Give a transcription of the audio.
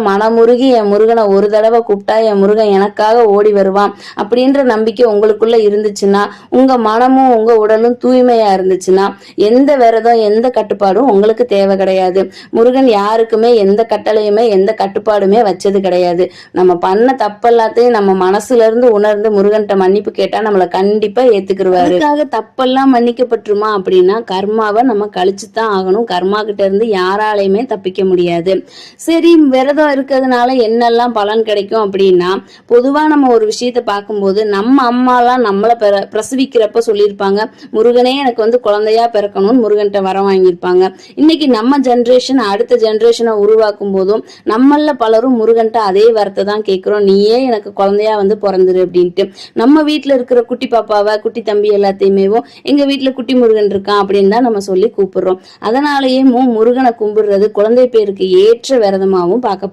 மனமுருகி என் முருகனை ஒரு தடவை கூப்பிட்டா என் முருகன் எனக்காக ஓடி வருவான் அப்படின்ற நம்பிக்கை உங்களுக்குள்ள இருந்துச்சுன்னா, உங்க மனமும் உங்க உடலும் தூய்மையா இருந்துச்சுன்னா, எந்த விரதம் எந்த கட்டுப்பாடும் உங்களுக்கு தேவை கிடையாது. முருகன் யாருக்குமே எந்த கட்டளையுமே எந்த கட்டுப்பாடுமே வச்சது கிடையாது. நம்ம பண்ண தப்பெல்லாத்தையும் நம்ம மனசுல இருந்து உணர்ந்து முருகன்கிட்ட மன்னிப்பு கேட்டா நம்மளை கண்டிப்பா ஏத்துக்கிருவாரு. அதுக்காக தப்பெல்லாம் மன்னிக்கப்பட்டுருமா அப்படின்னா, கர்மாவை நம்ம கழிச்சுதான் ஆகணும். கர்மா கிட்ட இருந்து யாராலையுமே தப்பிக்க முடியாது. சரி, விரதம் இருக்கிறதுனால என்னெல்லாம் பலன் கிடைக்கும் அப்படின்னா, பொதுவா நம்ம ஒரு விஷயத்த பார்க்கும்போது நம்ம அம்மாலாம் நம்மளை பிரசவிக்கிறப்ப சொல்லியிருப்பாங்க, முருகனே எனக்கு குழந்தையா பிறக்கணும்னு முருகன்கிட்ட வரம் வாங்கியிருப்பாங்க. இன்னைக்கு நம்ம ஜென்ரேஷன் அடுத்த ஜென்ரேஷனை உருவாக்கும் போதும் நம்மள பலரும் முருகன்ட்ட அதே வரத்தை தான் கேட்கிறோம், நீயே எனக்கு குழந்தையா பிறந்துரு அப்படின்ட்டு. நம்ம வீட்டுல இருக்கிற குட்டி பாப்பாவை குட்டி தம்பி எல்லாத்தையுமே எங்க வீட்டுல குட்டி முருகன் இருக்கான் அப்படின்னு தான் நம்ம சொல்லி கூப்பிடுறோம். அதனாலேயே முருகனை கும்பிடுறது குழந்தை பேருக்கு ஏற்ற விரதமாகவும் பார்க்க